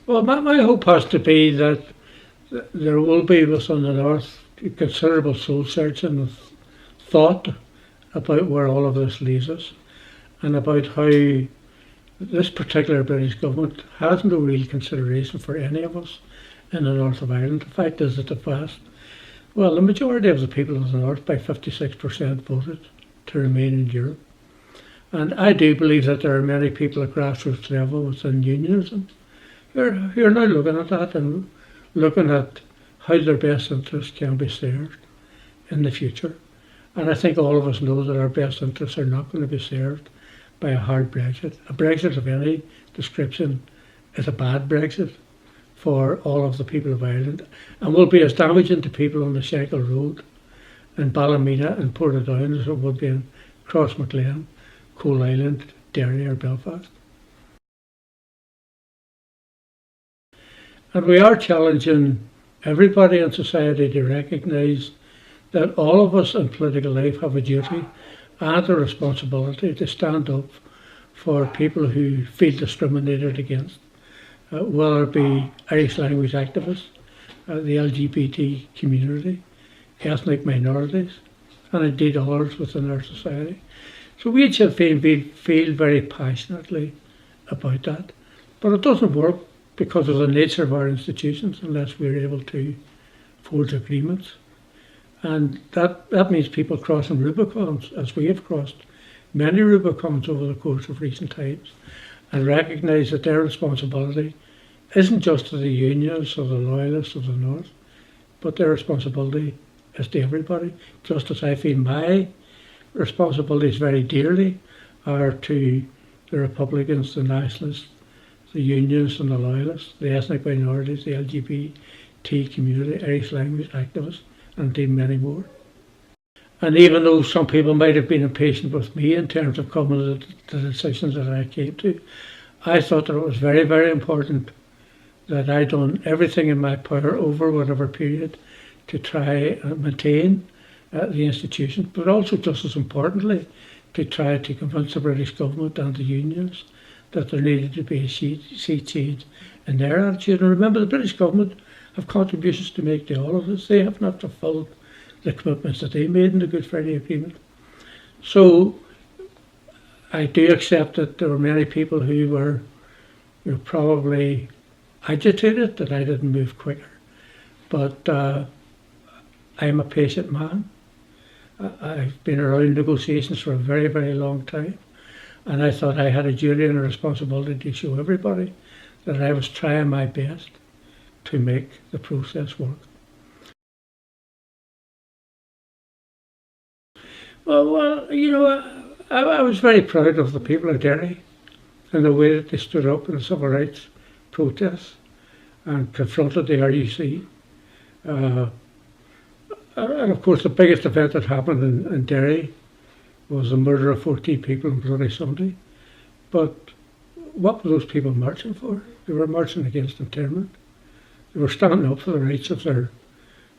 Well, my hope has to be that there will be within the North considerable soul searching and thought about where all of this leaves us and about how this particular British government has no real consideration for any of us in the north of Ireland. The fact is that the majority of the people of the north, by 56%, voted to remain in Europe. And I do believe that there are many people at grassroots level within unionism who are now looking at that and looking at how their best interests can be served in the future. And I think all of us know that our best interests are not going to be served by a hard Brexit. A Brexit of any description is a bad Brexit for all of the people of Ireland and will be as damaging to people on the Shankill Road in Ballymena and Portadown as it would be in Crossmaglen, Coal Island, Derry or Belfast. And we are challenging everybody in society to recognise that all of us in political life have a duty and a responsibility to stand up for people who feel discriminated against, whether it be Irish language activists, the LGBT community, ethnic minorities, and indeed others within our society. So we should feel very passionately about that. But it doesn't work because of the nature of our institutions unless we're able to forge agreements. And that means people crossing Rubicons, as we have crossed many Rubicons over the course of recent times, and recognise that their responsibility isn't just to the unions or the loyalists of the North, but their responsibility is to everybody, just as I feel my responsibilities very dearly are to the Republicans, the Nationalists, the unions and the loyalists, the ethnic minorities, the LGBT community, Irish language activists, and indeed many more. And even though some people might have been impatient with me in terms of coming to the decisions that I came to, I thought that it was very, very important that I'd done everything in my power over whatever period to try and maintain the institution, but also just as importantly to try to convince the British government and the unions that there needed to be a sea change in their attitude. And remember, the British government have contributions to make to all of this. They have not fulfilled the commitments that they made in the Good Friday Agreement. So I do accept that there were many people who were probably agitated that I didn't move quicker. But I'm a patient man. I've been around negotiations for a very, very long time. And I thought I had a duty and a responsibility to show everybody that I was trying my best to make the process work. Well, I was very proud of the people of Derry and the way that they stood up in the civil rights protests and confronted the RUC. And of course, the biggest event that happened in Derry was the murder of 14 people on Bloody Sunday. But what were those people marching for? They were marching against internment. They were standing up for the rights of their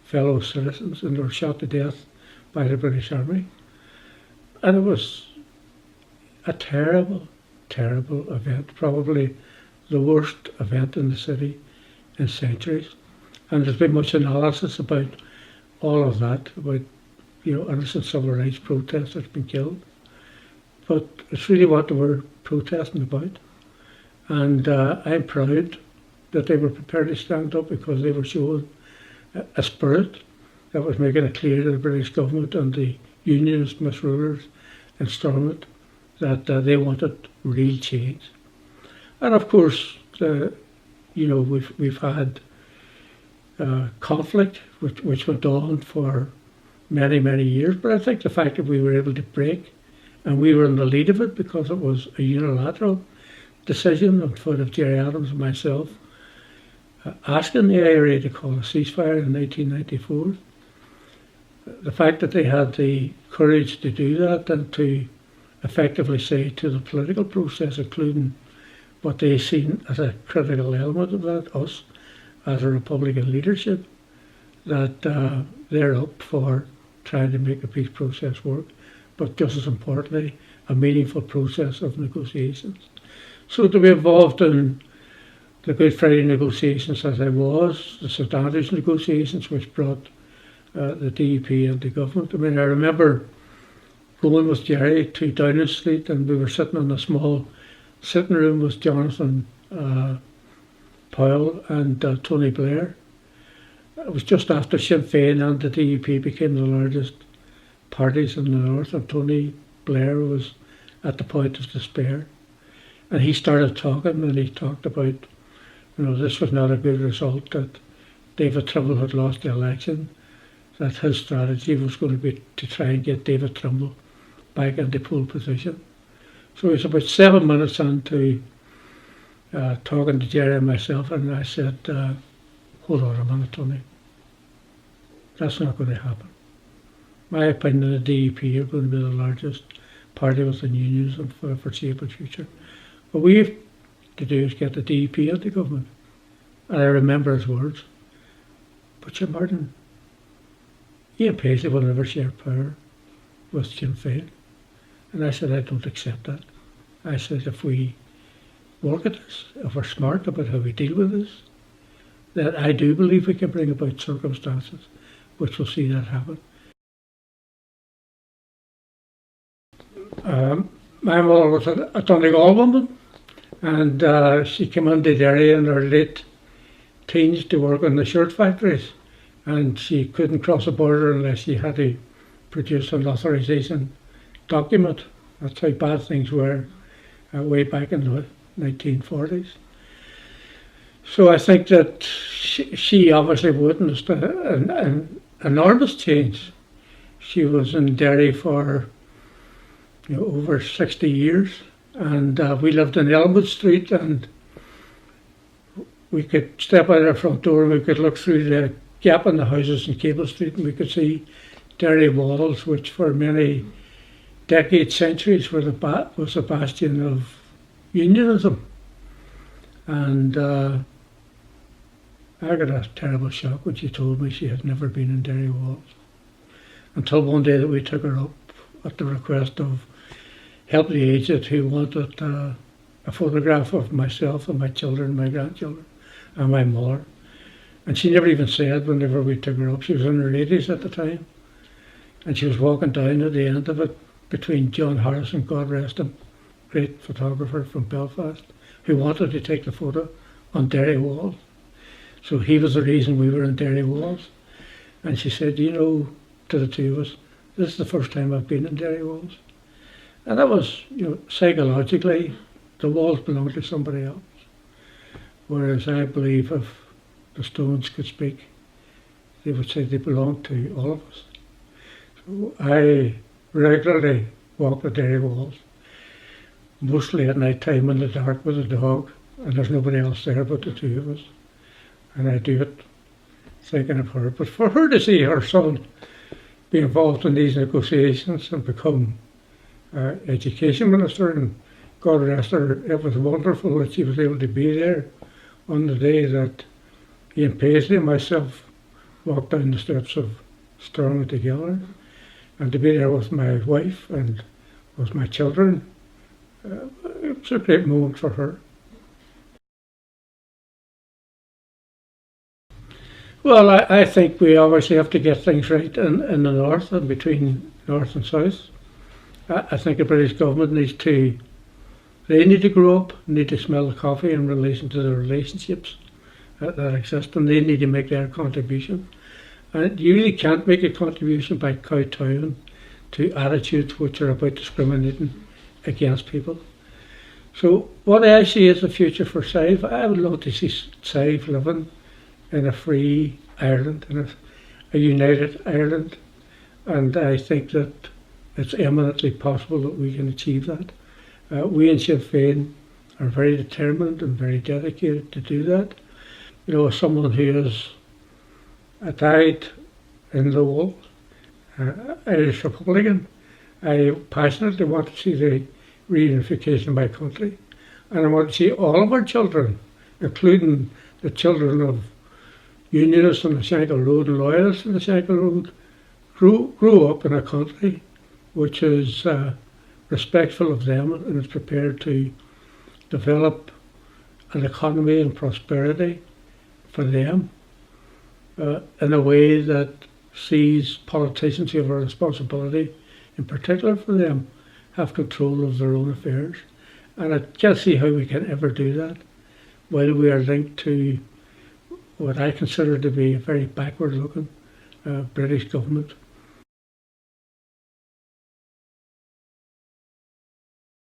fellow citizens, and they were shot to death by the British Army. And it was a terrible, terrible event, probably the worst event in the city in centuries. And there's been much analysis about all of that, about innocent civil rights protesters have been killed. But it's really what they were protesting about. And I'm proud that they were prepared to stand up because they were showing a spirit that was making it clear to the British government and the unionist misrulers in Stormont that they wanted real change. And of course, we've had conflict which went on for many, many years, but I think the fact that we were able to break and we were in the lead of it because it was a unilateral decision on foot of Gerry Adams and myself asking the IRA to call a ceasefire in 1994. The fact that they had the courage to do that and to effectively say to the political process, including what they seen as a critical element of that, us as a Republican leadership, that they're up for trying to make the peace process work, but just as importantly, a meaningful process of negotiations. So to be involved in the Good Friday negotiations as I was, the St. negotiations, which brought the DUP into government. I mean, I remember going with Jerry to Downing Street, and we were sitting in a small sitting room with Jonathan Powell and Tony Blair. It was just after Sinn Féin and the DUP became the largest parties in the north, and Tony Blair was at the point of despair. And he started talking, and he talked about, this was not a good result, that David Trimble had lost the election, that his strategy was going to be to try and get David Trimble back into pole position. So it was about 7 minutes into talking to Jerry and myself, and I said, hold on a minute, Tony. That's not going to happen. My opinion, the DUP are going to be the largest party within unions and for the foreseeable future. What we have to do is get the DUP into government. And I remember his words. But you, Martin, Ian Paisley will never share power with Sinn Féin. And I said, I don't accept that. I said, if we work at this, if we're smart about how we deal with this, that I do believe we can bring about circumstances which will see that happen. My mother was a Donegal woman, and she came into Derry in her late teens to work in the shirt factories, and she couldn't cross the border unless she had to produce an authorisation document. That's how bad things were way back in the 1940s. So I think that she obviously witnessed an enormous change. She was in Derry for over 60 years, and we lived in Elmwood Street, and we could step out of our front door and we could look through the gap in the houses in Cable Street, and we could see Derry walls, which for many decades, centuries, was a bastion of unionism. And I got a terrible shock when she told me she had never been in Derry walls, until one day that we took her up at the request of Help the Aged, who wanted a photograph of myself and my children, my grandchildren, and my mother. And she never even said whenever we took her up. She was in her 80s at the time, and she was walking down at the end of it between John Harrison, God rest him, great photographer from Belfast, who wanted to take the photo on Derry walls. So he was the reason we were in Derry walls. And she said, to the two of us, this is the first time I've been in Derry walls. And that was, psychologically, the walls belonged to somebody else. Whereas I believe if the Stones could speak, they would say they belong to all of us. So I regularly walk the Derry walls, mostly at night time in the dark with a dog, and there's nobody else there but the two of us. And I do it thinking of her. But for her to see her son be involved in these negotiations and become education minister, and God rest her, it was wonderful that she was able to be there on the day that Ian Paisley and myself walked down the steps of Strong together, and to be there with my wife and with my children. It was a great moment for her. Well, I think we obviously have to get things right in the north and between north and south. I think the British government they need to grow up, need to smell the coffee in relation to the relationships that exist, and they need to make their contribution. And you really can't make a contribution by kowtowing to attitudes which are about discriminating against people. So what I see as the future for Sive, I would love to see Sive living in a free Ireland, in a united Ireland, and I think that it's eminently possible that we can achieve that. We in Sinn Féin are very determined and very dedicated to do that. As someone who has died in the war, Irish Republican, I passionately want to see the reunification of my country, and I want to see all of our children, including the children of Unionists on the Shankill Road and Loyalists on the Shankill Road, grew up in a country which is respectful of them and is prepared to develop an economy and prosperity for them in a way that sees politicians who have a responsibility, in particular for them, have control of their own affairs. And I can't see how we can ever do that while we are linked to what I consider to be a very backward looking British government.